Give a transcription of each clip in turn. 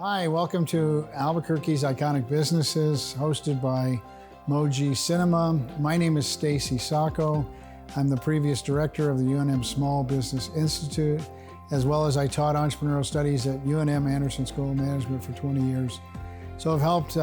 Hi, welcome to Albuquerque's Iconic Businesses, hosted by Moji Cinema. My name is Stacy Sacco. I'm the previous director of the UNM Small Business Institute, as well as I taught entrepreneurial studies at UNM Anderson School of Management for 20 years. So I've helped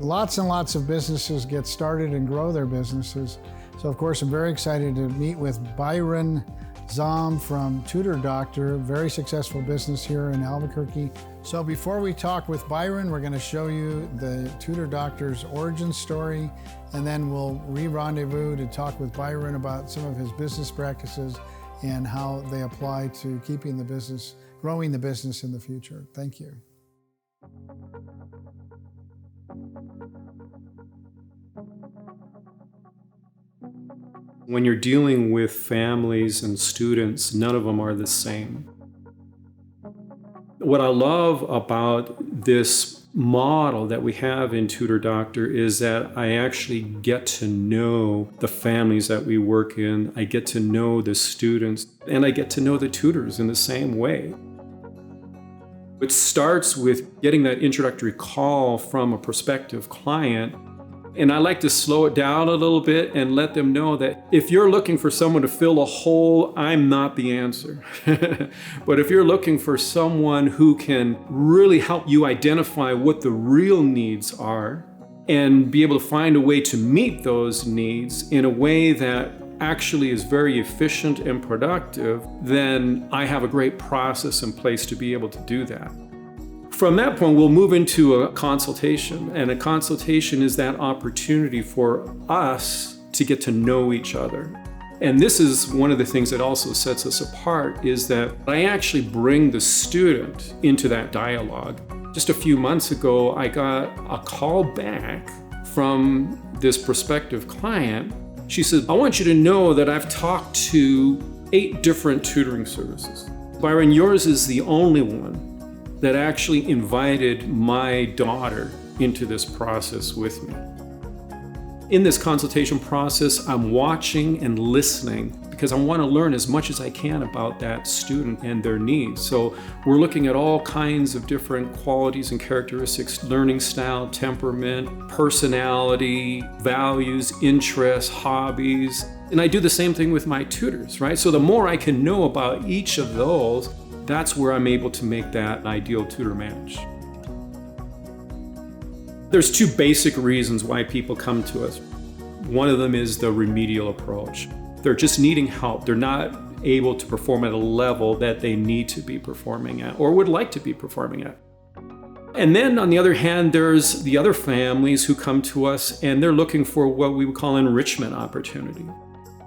lots and lots of businesses get started and grow their businesses. So of course, I'm very excited to meet with Byron Zom from Tutor Doctor, very successful business here in Albuquerque. So before we talk with Byron, we're going to show you the Tutor Doctor's origin story, and then we'll re-rendezvous to talk with Byron about some of his business practices and how they apply to keeping the business, growing the business in the future. Thank you. When you're dealing with families and students, none of them are the same. What I love about this model that we have in Tutor Doctor is that I actually get to know the families that we work in, I get to know the students, and I get to know the tutors in the same way. It starts with getting that introductory call from a prospective client. And I like to slow it down a little bit and let them know that if you're looking for someone to fill a hole, I'm not the answer. But if you're looking for someone who can really help you identify what the real needs are and be able to find a way to meet those needs in a way that actually is very efficient and productive, then I have a great process in place to be able to do that. From that point, we'll move into a consultation, and a consultation is that opportunity for us to get to know each other. And this is one of the things that also sets us apart, is that I actually bring the student into that dialogue. Just a few months ago, I got a call back from this prospective client. She said, I want you to know that I've talked to 8 different tutoring services. Byron, yours is the only one that actually invited my daughter into this process with me. In this consultation process, I'm watching and listening because I want to learn as much as I can about that student and their needs. So we're looking at all kinds of different qualities and characteristics: learning style, temperament, personality, values, interests, hobbies. And I do the same thing with my tutors, right? So the more I can know about each of those, that's where I'm able to make that ideal tutor match. There's 2 basic reasons why people come to us. One of them is the remedial approach. They're just needing help. They're not able to perform at a level that they need to be performing at or would like to be performing at. And then on the other hand, there's the other families who come to us and they're looking for what we would call enrichment opportunity.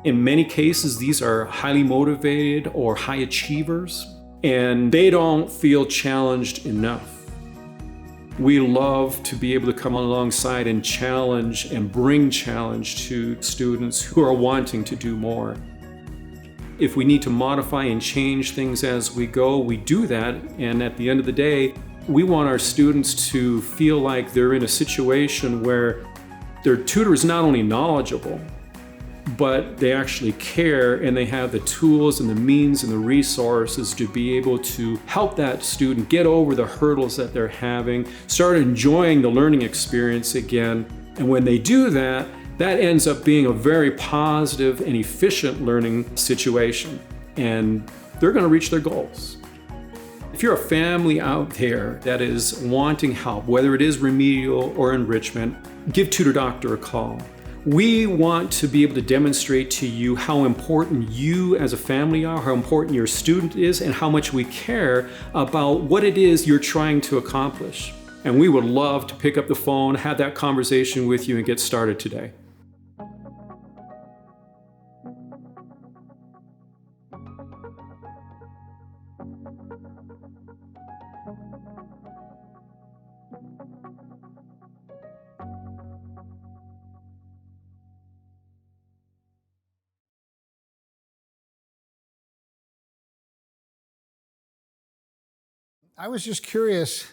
In many cases, these are highly motivated or high achievers, and they don't feel challenged enough. We love to be able to come alongside and challenge and bring challenge to students who are wanting to do more. If we need to modify and change things as we go, we do that. And at the end of the day, we want our students to feel like they're in a situation where their tutor is not only knowledgeable, but they actually care and they have the tools and the means and the resources to be able to help that student get over the hurdles that they're having, start enjoying the learning experience again. And when they do that, that ends up being a very positive and efficient learning situation, and they're going to reach their goals. If you're a family out there that is wanting help, whether it is remedial or enrichment, give Tutor Doctor a call. We want to be able to demonstrate to you how important you as a family are, how important your student is, and how much we care about what it is you're trying to accomplish. And we would love to pick up the phone, have that conversation with you, and get started today. I was just curious,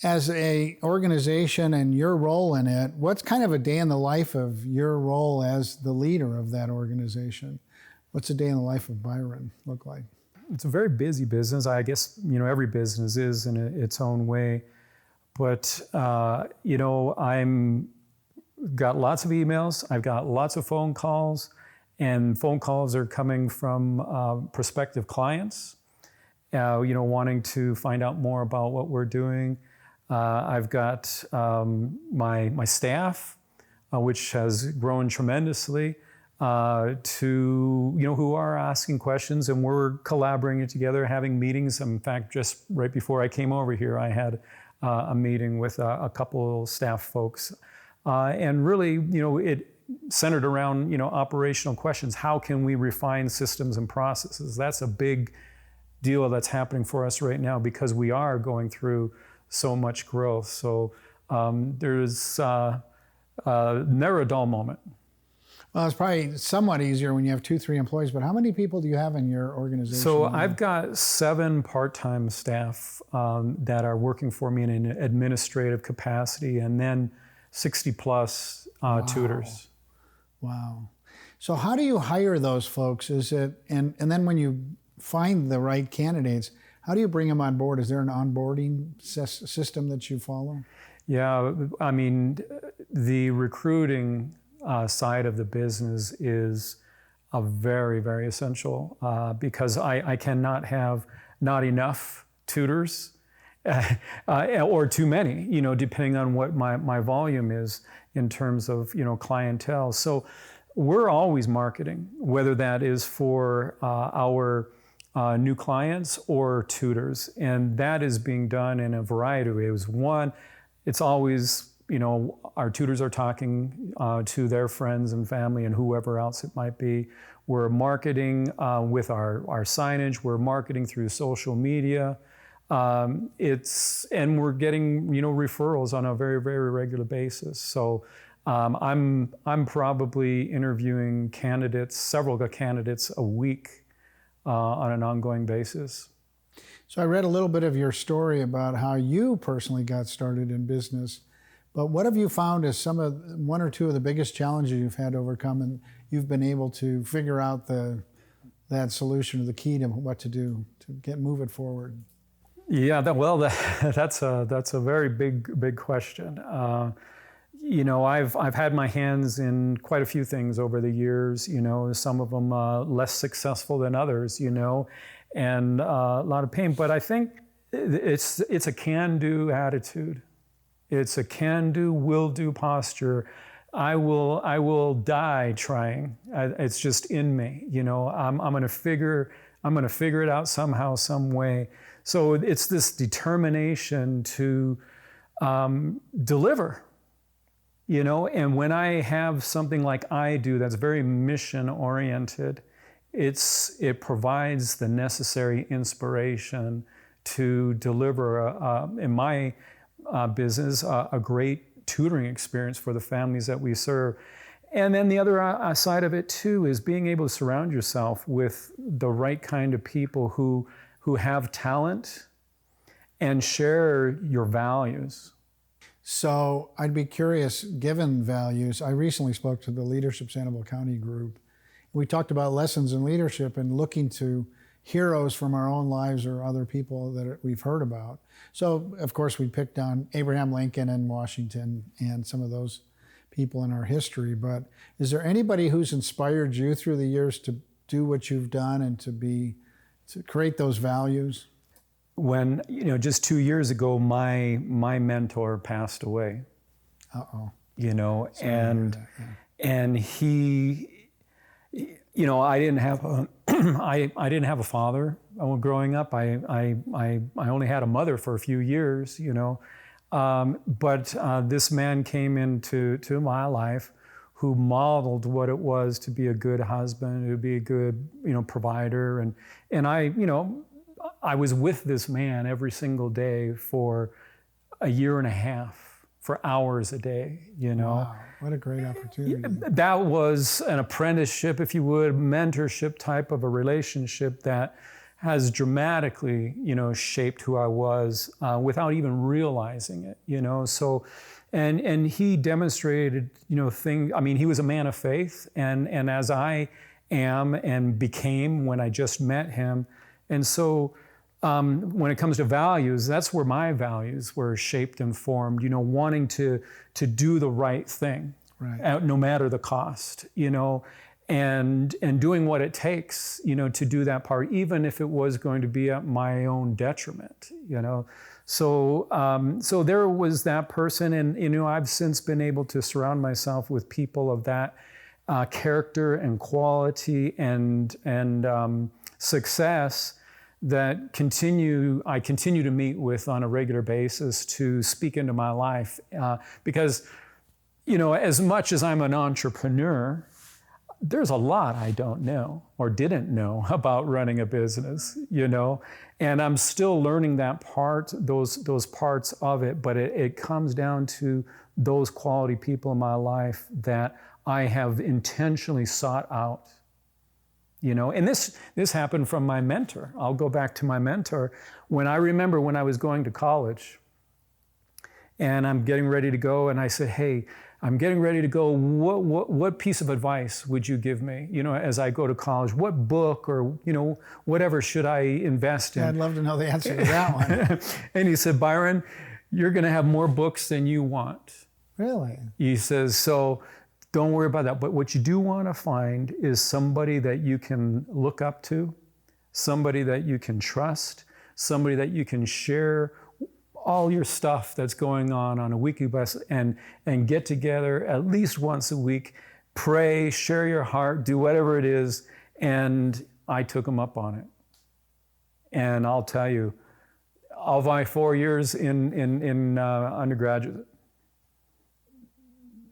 as an organization and your role in it, what's kind of a day in the life of your role as the leader of that organization? What's a day in the life of Byron look like? It's a very busy business. I guess, every business is in its own way. But, I'm got lots of emails. I've got lots of phone calls, and phone calls are coming from prospective clients, wanting to find out more about what we're doing. I've got my staff, which has grown tremendously, who are asking questions, and we're collaborating together, having meetings. In fact, just right before I came over here, I had a meeting with a couple staff folks, and really, it centered around, operational questions. How can we refine systems and processes? That's a big deal that's happening for us right now because we are going through so much growth. So there's never a dull moment. Well, it's probably somewhat easier when you have 2-3 employees, but how many people do you have in your organization? So I've got 7 part-time staff that are working for me in an administrative capacity, and then 60 plus tutors. Wow. So how do you hire those folks? Is it, and then when you find the right candidates, how do you bring them on board? Is there an onboarding system that you follow? Yeah, I mean, the recruiting side of the business is a very, very essential because I cannot have not enough tutors or too many, depending on what my volume is in terms of, clientele. So we're always marketing, whether that is for our new clients or tutors. And that is being done in a variety of ways. One, it's always, our tutors are talking to their friends and family and whoever else it might be. We're marketing with our signage. We're marketing through social media. And we're getting, referrals on a very, very regular basis. So I'm probably interviewing several candidates a week on an ongoing basis. So I read a little bit of your story about how you personally got started in business, but what have you found as one or two of the biggest challenges you've had to overcome, and you've been able to figure out that solution or the key to what to do to move it forward? Yeah, that's a very big question. I've had my hands in quite a few things over the years. Some of them less successful than others. And a lot of pain. But I think it's a can-do attitude. It's a can-do, will-do posture. I will die trying. It's just in me. I'm going to figure it out somehow, some way. So it's this determination to deliver. And when I have something like I do that's very mission-oriented, it provides the necessary inspiration to deliver, in my business, a great tutoring experience for the families that we serve. And then the other side of it too is being able to surround yourself with the right kind of people who have talent and share your values. So I'd be curious, given values, I recently spoke to the Leadership Sandoval County group. We talked about lessons in leadership and looking to heroes from our own lives or other people that we've heard about. So, of course, we picked on Abraham Lincoln and Washington and some of those people in our history. But is there anybody who's inspired you through the years to do what you've done and to create those values? When, just 2 years ago, my mentor passed away. Uh-oh. And he, I didn't have I didn't have a father growing up. I only had a mother for a few years, but this man came into my life who modeled what it was to be a good husband, to be a good, provider. And I was with this man every single day for a year and a half, for hours a day, Wow, what a great opportunity. That was an apprenticeship, if you would, mentorship type of a relationship that has dramatically, shaped who I was without even realizing it, So, and he demonstrated, he was a man of faith, and as I am and became when I just met him. And so when it comes to values, that's where my values were shaped and formed, wanting to do the right thing, right, no matter the cost, and doing what it takes, to do that part, even if it was going to be at my own detriment, So there was that person, and I've since been able to surround myself with people of that character and quality and success that I continue to meet with on a regular basis to speak into my life, because as much as I'm an entrepreneur, there's a lot I don't know or didn't know about running a business, and I'm still learning those parts of it, but it comes down to those quality people in my life that I have intentionally sought out, and this happened from my mentor. I'll go back to my mentor. When I was going to college and I'm getting ready to go, and I said, hey, I'm getting ready to go. What piece of advice would you give me, as I go to college? What book or, whatever should I invest in? I'd love to know the answer to that one. And he said, Byron, you're going to have more books than you want. Really? He says, so don't worry about that. But what you do want to find is somebody that you can look up to, somebody that you can trust, somebody that you can share all your stuff that's going on a weekly basis, and get together at least once a week, pray, share your heart, do whatever it is. And I took him up on it. And I'll tell you, of my 4 years in undergraduate,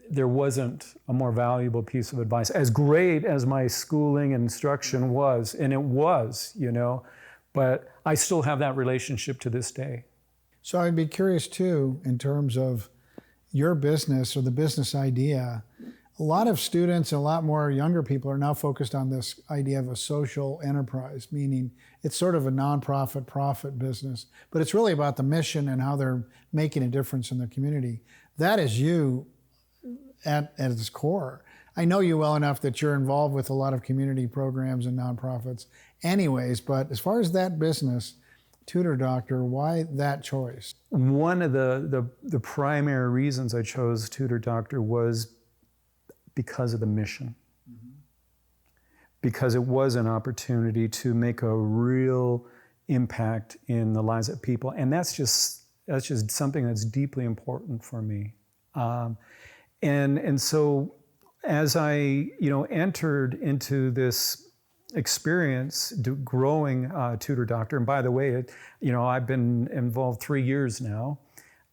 there wasn't a more valuable piece of advice. As great as my schooling and instruction was, and it was, but I still have that relationship to this day. So I'd be curious too, in terms of your business or the business idea. A lot of students and a lot more younger people are now focused on this idea of a social enterprise, meaning it's sort of a nonprofit profit business, but it's really about the mission and how they're making a difference in the community. That is you at its core. I know you well enough that you're involved with a lot of community programs and nonprofits anyways, but as far as that business, Tutor Doctor, why that choice? One of the primary reasons I chose Tutor Doctor was because of the mission. Mm-hmm. Because it was an opportunity to make a real impact in the lives of people. And that's just something that's deeply important for me. And so as I entered into this experience growing Tutor Doctor, and by the way, I've been involved 3 years now,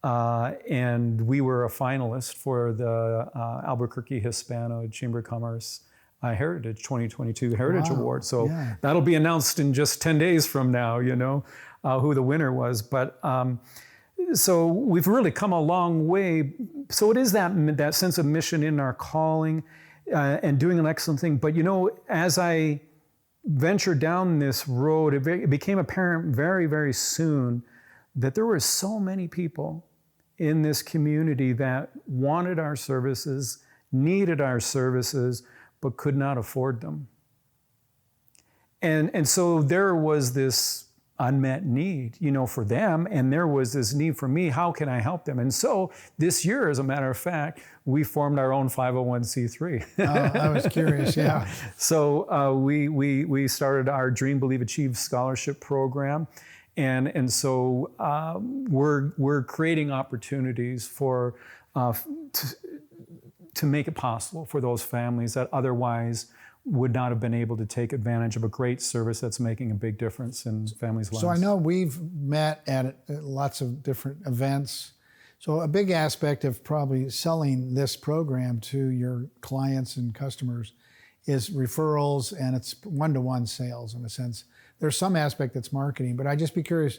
and we were a finalist for the Albuquerque Hispano Chamber of Commerce Heritage 2022 Heritage Award. So yeah, that'll be announced in just 10 days from now, who the winner was. But so we've really come a long way. So it is that sense of mission in our calling and doing an excellent thing. But as I ventured down this road, it became apparent very, very soon that there were so many people in this community that wanted our services, needed our services, but could not afford them. And so there was this unmet need, for them, and there was this need for me. How can I help them? And so this year, as a matter of fact, we formed our own 501c3. I was curious, yeah. So we started our Dream, Believe, Achieve scholarship program, and so we're creating opportunities for to make it possible for those families that otherwise would not have been able to take advantage of a great service that's making a big difference in families' lives. So I know we've met at lots of different events. So a big aspect of probably selling this program to your clients and customers is referrals, and it's one-to-one sales in a sense. There's some aspect that's marketing, but I'd just be curious,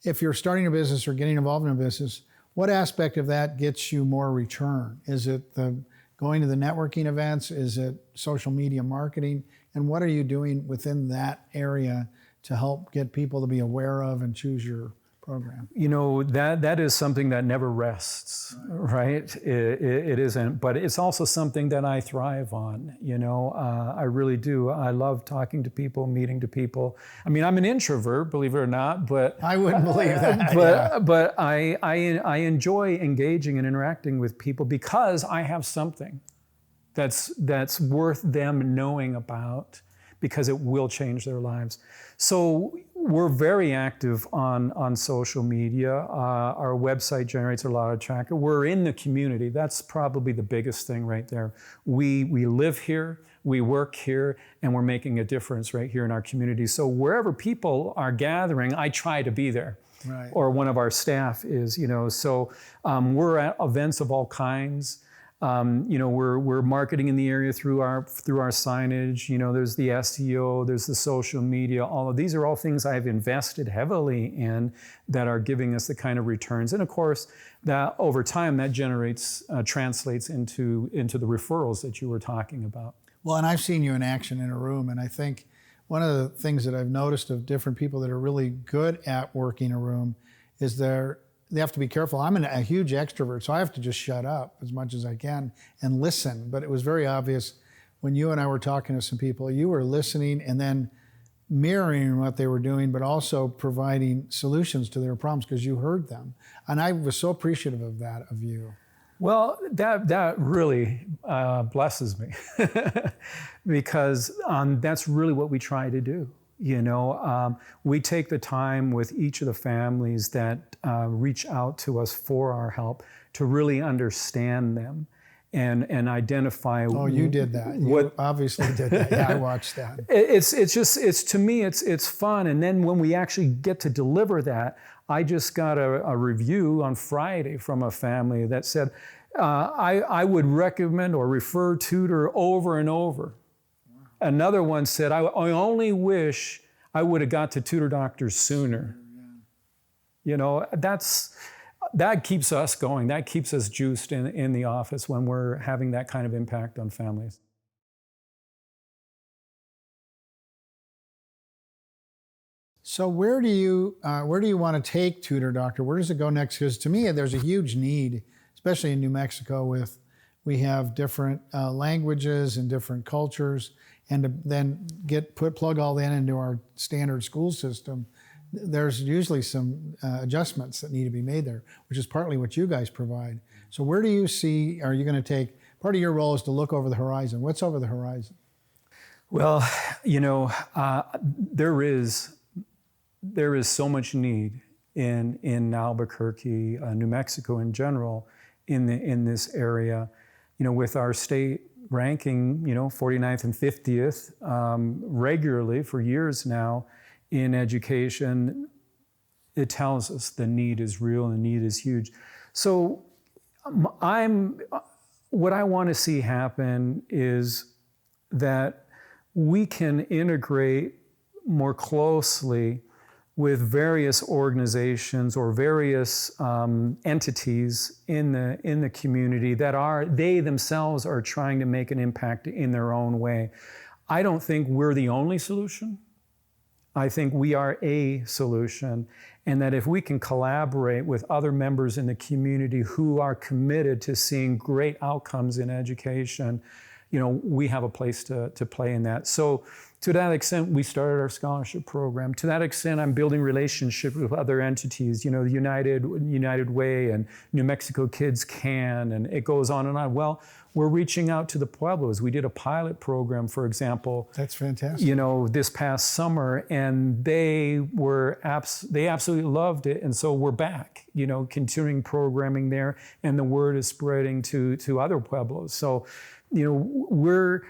if you're starting a business or getting involved in a business, what aspect of that gets you more return? Is it the going to the networking events? Is it social media marketing? And what are you doing within that area to help get people to be aware of and choose your program? You know, that is something that never rests, right? It isn't, but it's also something that I thrive on, you know. I really do. I love talking to people, meeting to people. I mean, I'm an introvert, believe it or not, but I wouldn't believe that. but I enjoy engaging and interacting with people because I have something that's worth them knowing about, because it will change their lives. So we're very active on social media. Our website generates a lot of traffic. We're in the community. That's probably the biggest thing right there. We live here, we work here, and we're making a difference right here in our community. So wherever people are gathering, I try to be there. Right. Or one of our staff is, you know. So we're at events of all kinds. You know, we're marketing in the area through our signage. You know, there's the SEO, there's the social media. All of these are all things I've invested heavily in that are giving us the kind of returns. And of course, that over time that translates into the referrals that you were talking about. Well, and I've seen you in action in a room, and I think one of the things that I've noticed of different people that are really good at working a room is they have to be careful. I'm a huge extrovert, so I have to just shut up as much as I can and listen. But it was very obvious when you and I were talking to some people, you were listening and then mirroring what they were doing, but also providing solutions to their problems because you heard them. And I was so appreciative of that, of you. Well, that really blesses me because that's really what we try to do. You know, we take the time with each of the families that reach out to us for our help to really understand them and identify. Oh, you did that. You obviously did that. Yeah, I watched that. It's to me, it's fun. And then when we actually get to deliver that, I just got a review on Friday from a family that said, I would recommend or refer Tutor over and over. Another one said, I only wish I would have got to Tutor Doctor sooner. You know, that keeps us going. That keeps us juiced in the office when we're having that kind of impact on families. So where do you want to take Tutor Doctor? Where does it go next? Because to me, there's a huge need, especially in New Mexico, we have different languages and different cultures. And to then plug all that into our standard school system, there's usually some adjustments that need to be made there, which is partly what you guys provide. So where do you see, are you going to take, part of your role is to look over the horizon. What's over the horizon? Well, you know, there is so much need in Albuquerque, New Mexico in general, in this area. You know, with our state ranking, you know, 49th and 50th regularly for years now in education, it tells us the need is real and the need is huge. So what I want to see happen is that we can integrate more closely with various organizations or various entities in the community that they themselves are trying to make an impact in their own way. I don't think we're the only solution. I think we are a solution, and that if we can collaborate with other members in the community who are committed to seeing great outcomes in education, you know, we have a place to play in that. So to that extent, we started our scholarship program. To that extent, I'm building relationships with other entities, you know, the United Way and New Mexico Kids Can, and it goes on and on. Well, we're reaching out to the Pueblos. We did a pilot program, for example. That's fantastic. You know, this past summer, and they absolutely loved it. And so we're back, you know, continuing programming there, and the word is spreading to other Pueblos. So, you know,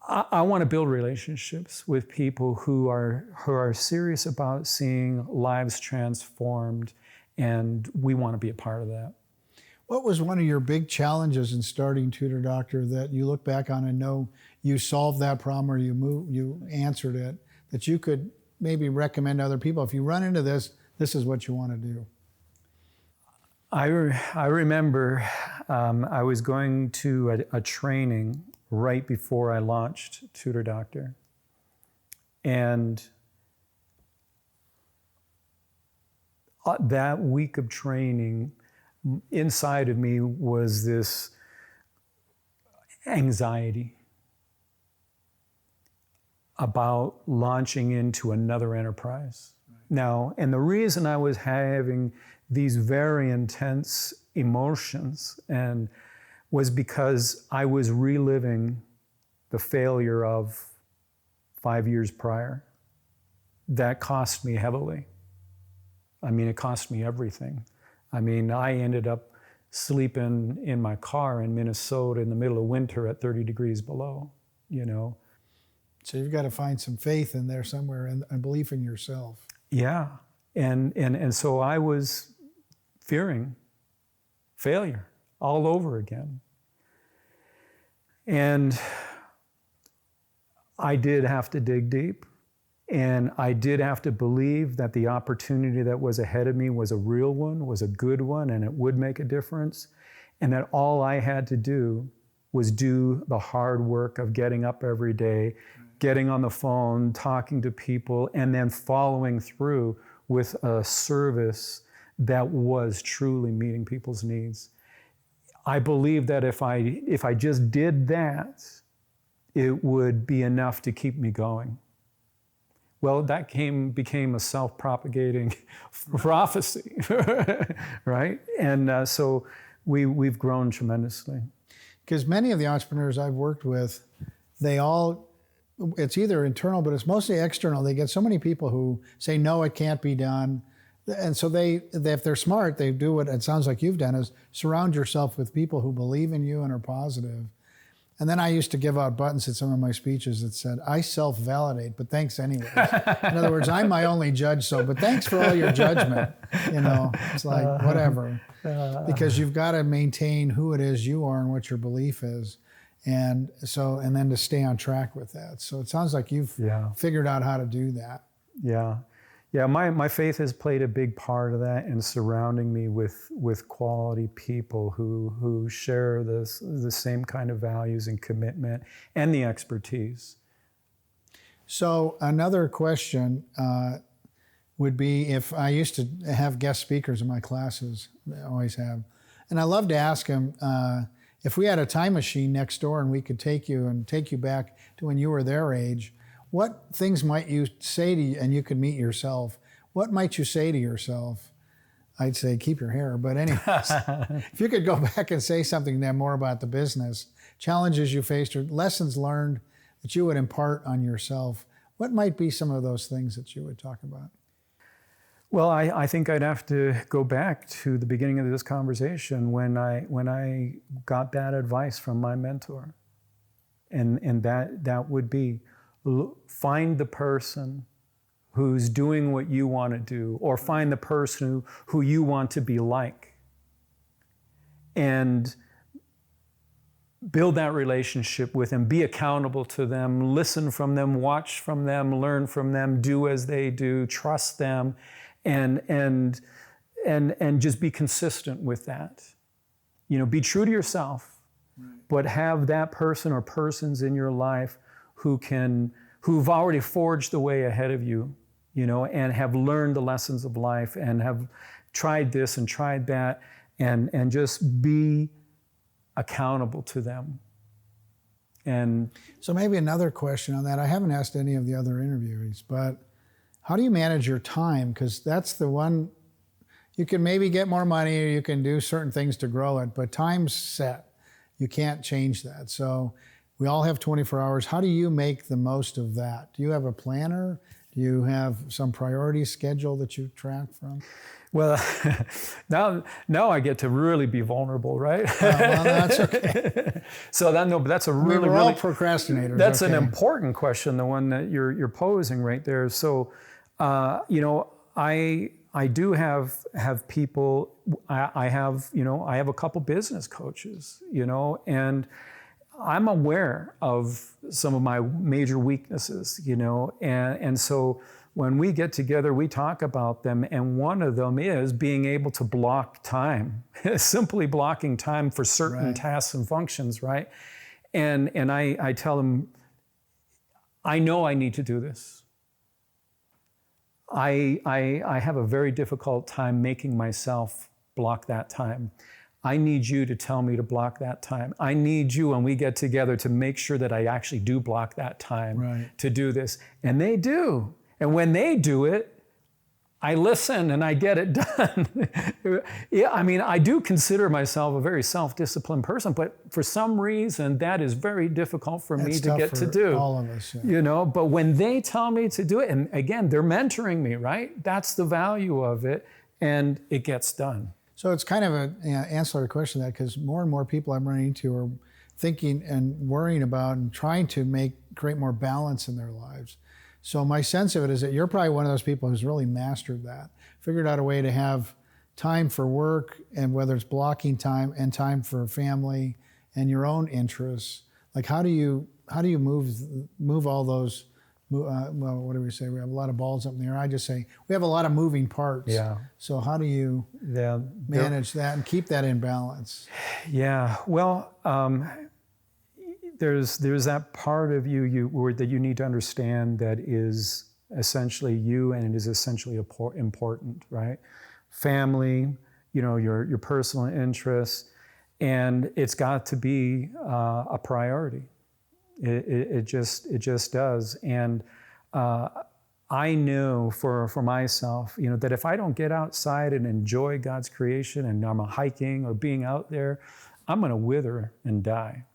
I want to build relationships with people who are serious about seeing lives transformed, and we want to be a part of that. What was one of your big challenges in starting Tutor Doctor that you look back on and know you solved that problem or you answered it, that you could maybe recommend to other people? If you run into this, this is what you want to do. I remember I was going to a training right before I launched Tutor Doctor. And that week of training, inside of me was this anxiety about launching into another enterprise. Right. Now, and the reason I was having these very intense emotions was because I was reliving the failure of 5 years prior. That cost me heavily. I mean, it cost me everything. I mean, I ended up sleeping in my car in Minnesota in the middle of winter at 30 degrees below, you know. So you've got to find some faith in there somewhere and belief in yourself. Yeah. And so I was fearing failure all over again. And I did have to dig deep. And I did have to believe that the opportunity that was ahead of me was a real one, was a good one, and it would make a difference. And that all I had to do was do the hard work of getting up every day, getting on the phone, talking to people, and then following through with a service that was truly meeting people's needs. I believe that if I just did that, it would be enough to keep me going. Well, that became a self-propagating prophecy, right? And so we've grown tremendously. Because many of the entrepreneurs I've worked with, it's either internal, but it's mostly external. They get so many people who say, no, it can't be done. And so if they're smart, they do what it sounds like you've done, is surround yourself with people who believe in you and are positive. And then I used to give out buttons at some of my speeches that said, I self-validate, but thanks anyways. In other words, I'm my only judge, but thanks for all your judgment. You know, it's like, whatever. Because you've got to maintain who it is you are and what your belief is. And then to stay on track with that. So it sounds like you've figured out how to do that. Yeah. Yeah, my faith has played a big part of that in surrounding me with quality people who share the same kind of values and commitment and the expertise. So another question would be, if I used to have guest speakers in my classes, I always have, and I love to ask them, if we had a time machine next door and we could take you back to when you were their age, what things might you say to you, and you could meet yourself, what might you say to yourself? I'd say keep your hair, but anyways, if you could go back and say something to them more about the business, challenges you faced or lessons learned that you would impart on yourself, what might be some of those things that you would talk about? Well, I think I'd have to go back to the beginning of this conversation when I got that advice from my mentor. And that would be, find the person who's doing what you want to do, or find the person who you want to be like, and build that relationship with them, be accountable to them, listen from them, watch from them, learn from them, do as they do, trust them, and just be consistent with that. You know, be true to yourself, right, but have that person or persons in your life who've already forged the way ahead of you, you know, and have learned the lessons of life and have tried this and tried that, and just be accountable to them. And so maybe another question on that. I haven't asked any of the other interviewees, but how do you manage your time? Because that's the one, you can maybe get more money or you can do certain things to grow it, but time's set. You can't change that. So we all have 24 hours. How do you make the most of that? Do you have a planner? Do you have some priority schedule that you track from? Well, now I get to really be vulnerable, right? Well, that's okay. So that's a really, we're all procrastinators. That's okay. an important question, the one that you're posing right there. So, you know, I do have people. I have a couple business coaches, you know, and I'm aware of some of my major weaknesses, you know, and so when we get together, we talk about them, and one of them is being able to block time, simply blocking time for certain right. tasks and functions, right? And I tell them, I know I need to do this. I have a very difficult time making myself block that time. I need you to tell me to block that time. I need you when we get together to make sure that I actually do block that time to do this. And they do. And when they do it, I listen and I get it done. Yeah, I mean, I do consider myself a very self-disciplined person, but for some reason that is very difficult for me to get to do. All of us, you know, but when they tell me to do it, and again, they're mentoring me, right? That's the value of it, and it gets done. So it's kind of an ancillary question to that, because more and more people I'm running into are thinking and worrying about and trying to create more balance in their lives. So my sense of it is that you're probably one of those people who's really mastered that, figured out a way to have time for work, and whether it's blocking time and time for family and your own interests. Like how do you move all those? Well, what do we say? We have a lot of balls up in the air. I just say we have a lot of moving parts. Yeah. So how do you manage that and keep that in balance? Yeah. Well, there's that part of you that you need to understand that is essentially you, and it is essentially important, right? Family, your personal interests, and it's got to be a priority. It just does. And I know for myself, that if I don't get outside and enjoy God's creation, and I'm hiking or being out there, I'm going to wither and die.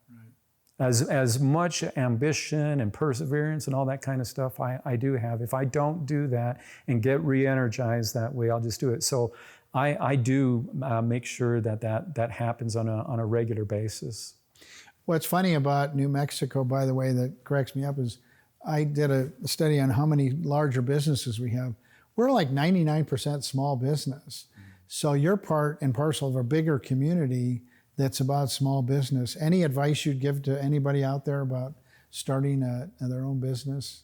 As much ambition and perseverance and all that kind of stuff I do have, if I don't do that and get re-energized that way, I'll just do it. So I do make sure that happens on a regular basis. What's funny about New Mexico, by the way, that cracks me up is I did a study on how many larger businesses we have. We're like 99% small business. So you're part and parcel of a bigger community that's about small business. Any advice you'd give to anybody out there about starting their own business?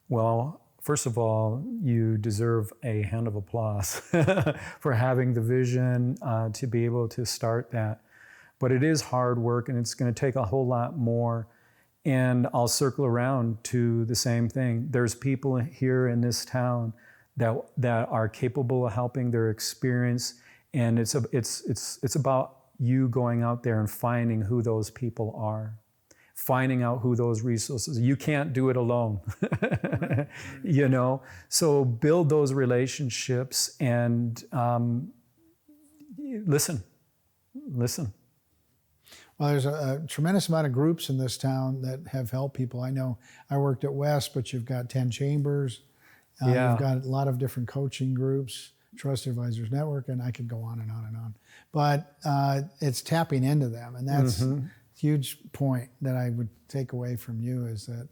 Well, first of all, you deserve a hand of applause for having the vision to be able to start that. But it is hard work, and it's going to take a whole lot more. And I'll circle around to the same thing. There's people here in this town that are capable of helping, their experience. And it's about you going out there and finding who those people are, finding out who those resources. You can't do it alone, So build those relationships and listen. Well, there's a tremendous amount of groups in this town that have helped people. I know I worked at West, but you've got 10 chambers. You've got a lot of different coaching groups. Trust Advisors Network, and I could go on and on and on. But it's tapping into them, and that's a huge point that I would take away from you is that,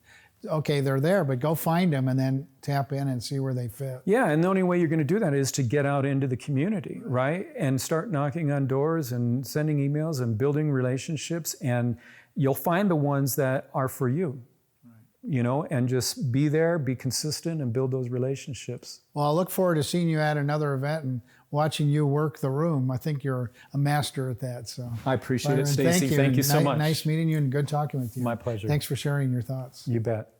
okay, they're there, but go find them and then tap in and see where they fit. Yeah, and the only way you're going to do that is to get out into the community, right? And start knocking on doors and sending emails and building relationships, and you'll find the ones that are for you. And just be there, be consistent, and build those relationships. Well, I look forward to seeing you at another event and watching you work the room. I think you're a master at that. So I appreciate it, Stacy. Thank you so much. Nice meeting you and good talking with you. My pleasure. Thanks for sharing your thoughts. You bet.